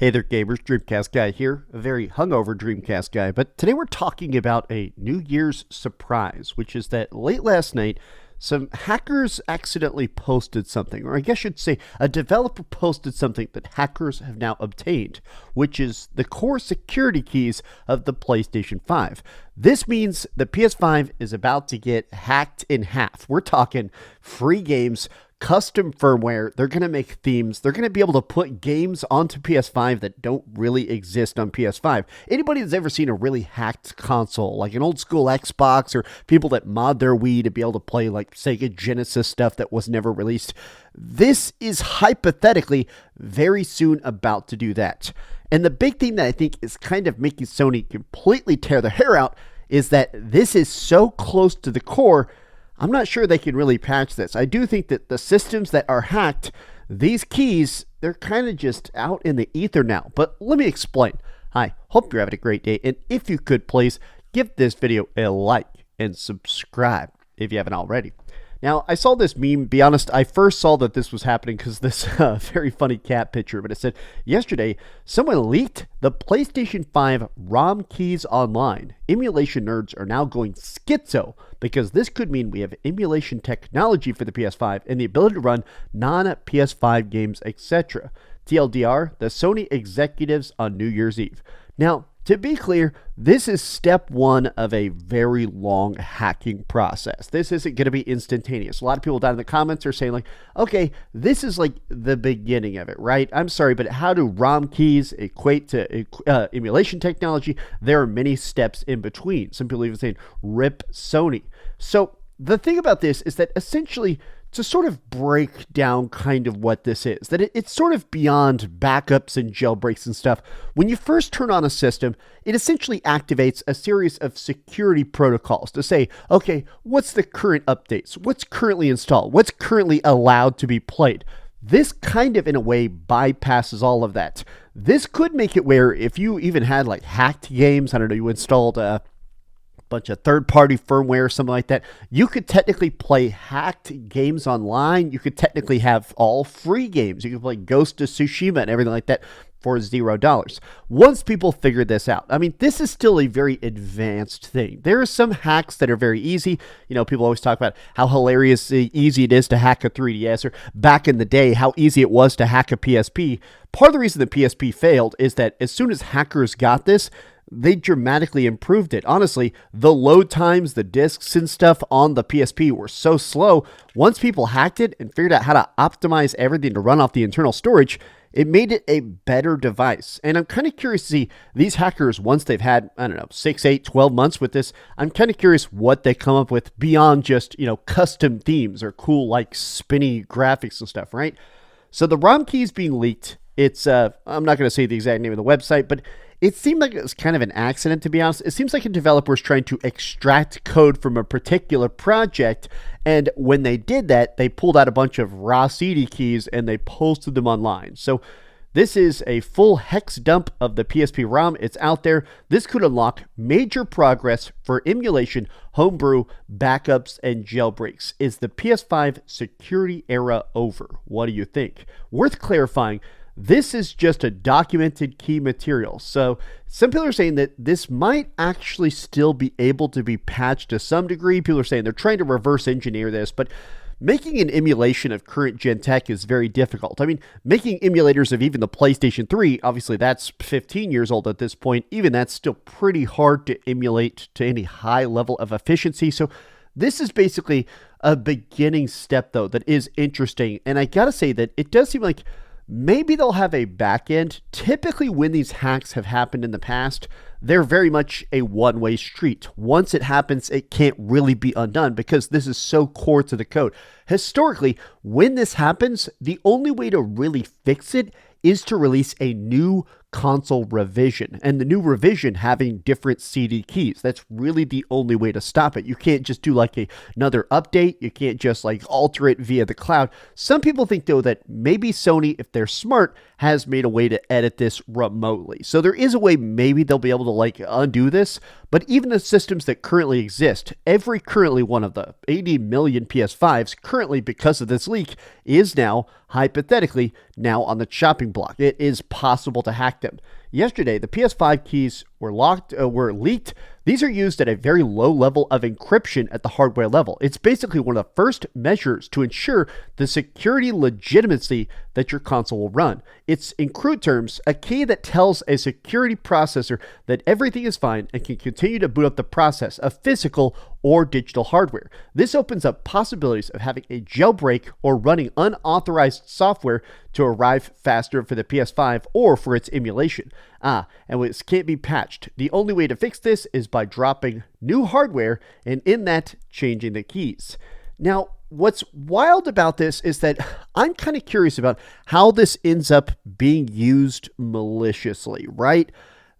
Hey there, gamers. DreamcastGuy here, a very hungover DreamcastGuy. But today we're talking about a New Year's surprise, which is that late last night, some hackers accidentally posted something, or I guess I should say a developer posted something that hackers have now obtained, which is the core security keys of the PlayStation 5. This means the PS5 is about to get hacked in half. We're talking free games, custom firmware. They're going to make themes. They're going to be able to put games onto PS5 that don't really exist on PS5. Anybody that's ever seen a really hacked console, like an old school Xbox, or people that mod their Wii to be able to play like Sega Genesis stuff that was never released, this is hypothetically very soon about to do that. And the big thing that I think is kind of making Sony completely tear their hair out is that this is so close to the core, I'm not sure they can really patch this. I do think that the systems that are hacked, these keys, they're kind of just out in the ether now. But let me explain. Hi, hope you're having a great day. And if you could, please give this video a like and subscribe if you haven't already. Now, I saw this meme. Be honest, I first saw that this was happening because this very funny cat picture. But it said, yesterday, someone leaked the PlayStation 5 ROM keys online. Emulation nerds are now going schizo because this could mean we have emulation technology for the PS5 and the ability to run non-PS5 games, etc. TLDR, the Sony executives on New Year's Eve. Now, to be clear, this is step one of a very long hacking process. This isn't going to be instantaneous. A lot of people down in the comments are saying like, okay, this is like the beginning of it, right? I'm sorry, but how do ROM keys equate to emulation technology? There are many steps in between. Some people even saying, rip Sony. So the thing about this is that essentially, to sort of break down kind of what this is, that it's sort of beyond backups and jailbreaks and stuff. When you first turn on a system, it essentially activates a series of security protocols to say, okay, what's the current updates? What's currently installed? What's currently allowed to be played? This kind of, in a way, bypasses all of that. This could make it where if you even had like hacked games, I don't know, you installed bunch of third-party firmware or something like that, you could technically play hacked games online. You could technically have all free games. You could play Ghost of Tsushima and everything like that for $0. Once people figure this out, I mean, this is still a very advanced thing. There are some hacks that are very easy. You know, people always talk about how hilarious easy it is to hack a 3DS, or back in the day, how easy it was to hack a PSP. Part of the reason the PSP failed is that as soon as hackers got this, they dramatically improved it. Honestly, the load times, the discs and stuff on the PSP were so slow. Once people hacked it and figured out how to optimize everything to run off the internal storage, it made it a better device. And I'm kind of curious to see these hackers, once they've had, I don't know, 6, 8, 12 months with this, I'm kind of curious what they come up with beyond just, you know, custom themes or cool, like, spinny graphics and stuff, right? So the ROM keys being leaked, it's, I'm not going to say the exact name of the website, but it seemed like it was kind of an accident, to be honest. It seems like a developer is trying to extract code from a particular project, and when they did that, they pulled out a bunch of raw CD keys and they posted them online. So this is a full hex dump of the PSP ROM. It's out there. This could unlock major progress for emulation, homebrew, backups, and jailbreaks. Is the PS5 security era over? What do you think? Worth clarifying, this is just a documented key material. So some people are saying that this might actually still be able to be patched to some degree. People are saying they're trying to reverse engineer this, but making an emulation of current gen tech is very difficult. I mean, making emulators of even the PlayStation 3, obviously that's 15 years old at this point. Even that's still pretty hard to emulate to any high level of efficiency. So this is basically a beginning step, though, that is interesting. And I gotta say that it does seem like maybe they'll have a back end. Typically, when these hacks have happened in the past, they're very much a one-way street. Once it happens, it can't really be undone because this is so core to the code. Historically, when this happens, the only way to really fix it is to release a new console revision, and the new revision having different CD keys. That's really the only way to stop it. You can't just do like another update. You can't just like alter it via the cloud. Some people think though that maybe Sony, if they're smart, has made a way to edit this remotely. So there is a way maybe they'll be able to like undo this, but even the systems that currently exist, every currently one of the 80 million PS5s currently, because of this leak, is now hypothetically now on the chopping block. It is possible to hack them. Yesterday, the PS5 keys were leaked. These are used at a very low level of encryption at the hardware level. It's basically one of the first measures to ensure the security legitimacy that your console will run. It's, in crude terms, a key that tells a security processor that everything is fine and can continue to boot up the process of physical or digital hardware. This opens up possibilities of having a jailbreak or running unauthorized software to arrive faster for the PS5 or for its emulation. And this can't be patched. The only way to fix this is by dropping new hardware and in that changing the keys. Now, what's wild about this is that I'm kind of curious about how this ends up being used maliciously, right?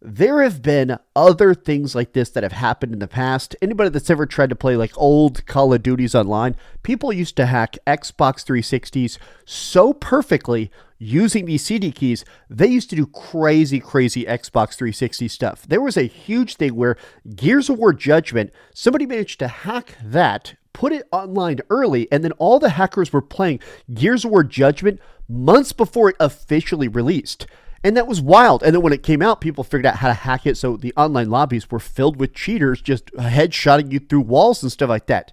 There have been other things like this that have happened in the past. Anybody that's ever tried to play like old Call of Duties online, people used to hack Xbox 360s so perfectly using these CD keys. They used to do crazy Xbox 360 stuff. There was a huge thing where Gears of War Judgment, somebody managed to hack that, put it online early, and then all the hackers were playing Gears of War Judgment months before it officially released. And that was wild. And then when it came out, people figured out how to hack it. So the online lobbies were filled with cheaters just headshotting you through walls and stuff like that.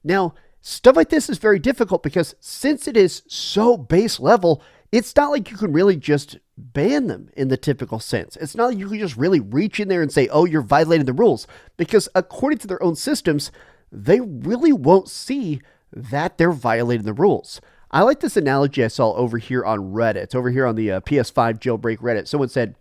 Now, stuff like this is very difficult because since it is so base level, it's not like you can really just ban them in the typical sense. It's not like you can just really reach in there and say, oh, you're violating the rules. Because according to their own systems, they really won't see that they're violating the rules. I like this analogy I saw over here on Reddit, over here on the PS5 jailbreak Reddit. Someone said,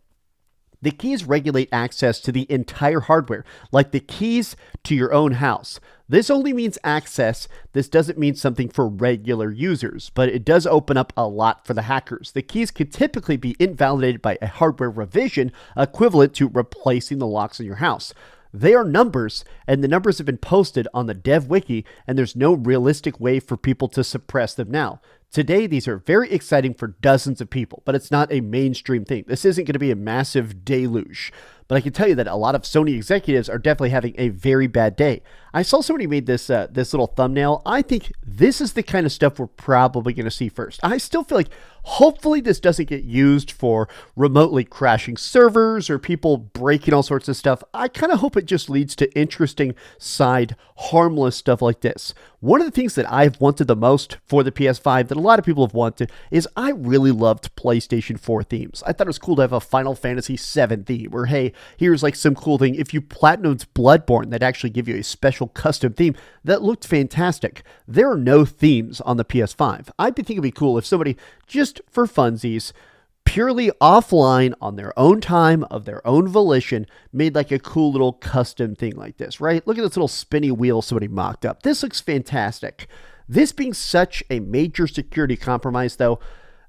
the keys regulate access to the entire hardware, like the keys to your own house. This only means access. This doesn't mean something for regular users, but it does open up a lot for the hackers. The keys could typically be invalidated by a hardware revision equivalent to replacing the locks in your house. They are numbers, and the numbers have been posted on the dev wiki, and there's no realistic way for people to suppress them now. Today, these are very exciting for dozens of people, but it's not a mainstream thing. This isn't going to be a massive deluge. But I can tell you that a lot of Sony executives are definitely having a very bad day. I saw somebody made this little thumbnail. I think this is the kind of stuff we're probably going to see first. I still feel like hopefully this doesn't get used for remotely crashing servers or people breaking all sorts of stuff. I kind of hope it just leads to interesting side harmless stuff like this. One of the things that I've wanted the most for the PS5 that a lot of people have wanted is I really loved PlayStation 4 themes. I thought it was cool to have a Final Fantasy 7 theme, or hey, here's like some cool thing. If you platinumed Bloodborne, they'd actually give you a special custom theme that looked fantastic. There are no themes on the PS5. I think it'd be cool if somebody, just for funsies, purely offline on their own time, of their own volition, made like a cool little custom thing like this, right? Look at this little spinny wheel somebody mocked up. This looks fantastic. This being such a major security compromise, though,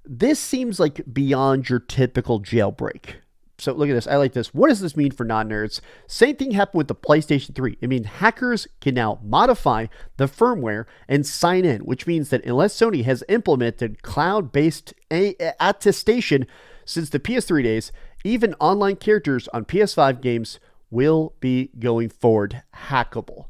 this seems like beyond your typical jailbreak. So look at this. I like this. What does this mean for non-nerds? Same thing happened with the PlayStation 3. I mean, hackers can now modify the firmware and sign in, which means that unless Sony has implemented cloud-based attestation since the PS3 days, even online characters on PS5 games will be going forward hackable.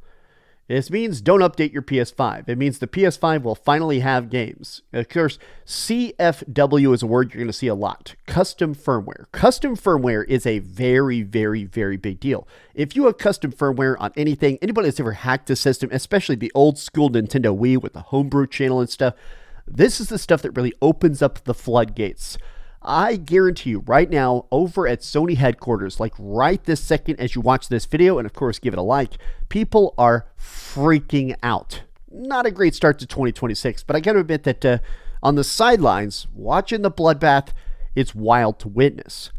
This means don't update your PS5. It means the PS5 will finally have games. Of course, CFW is a word you're going to see a lot. Custom firmware. Custom firmware is a very big deal. If you have custom firmware on anything, anybody that's ever hacked a system, especially the old school Nintendo Wii with the homebrew channel and stuff, this is the stuff that really opens up the floodgates. I guarantee you right now over at Sony headquarters, like right this second as you watch this video, and of course give it a like, people are freaking out. Not a great start to 2026, but I gotta admit that on the sidelines, watching the bloodbath, it's wild to witness.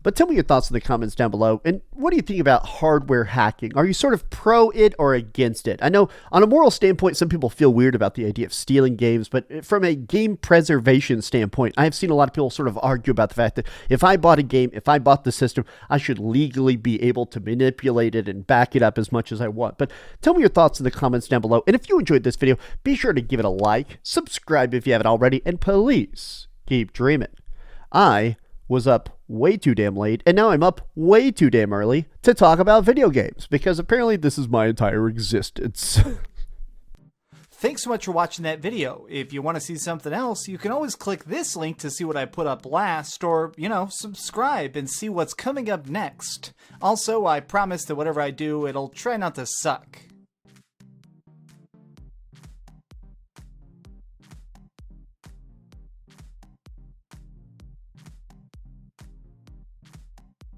But tell me your thoughts in the comments down below. And what do you think about hardware hacking? Are you sort of pro it or against it? I know on a moral standpoint, some people feel weird about the idea of stealing games, but from a game preservation standpoint, I have seen a lot of people sort of argue about the fact that if I bought a game, if I bought the system, I should legally be able to manipulate it and back it up as much as I want. But tell me your thoughts in the comments down below. And if you enjoyed this video, be sure to give it a like, subscribe if you haven't already, and please keep dreaming. I was up way too damn late, and now I'm up way too damn early to talk about video games, because apparently this is my entire existence. Thanks so much for watching that video. If you want to see something else, you can always click this link to see what I put up last, or, subscribe and see what's coming up next. Also, I promise that whatever I do, it'll try not to suck.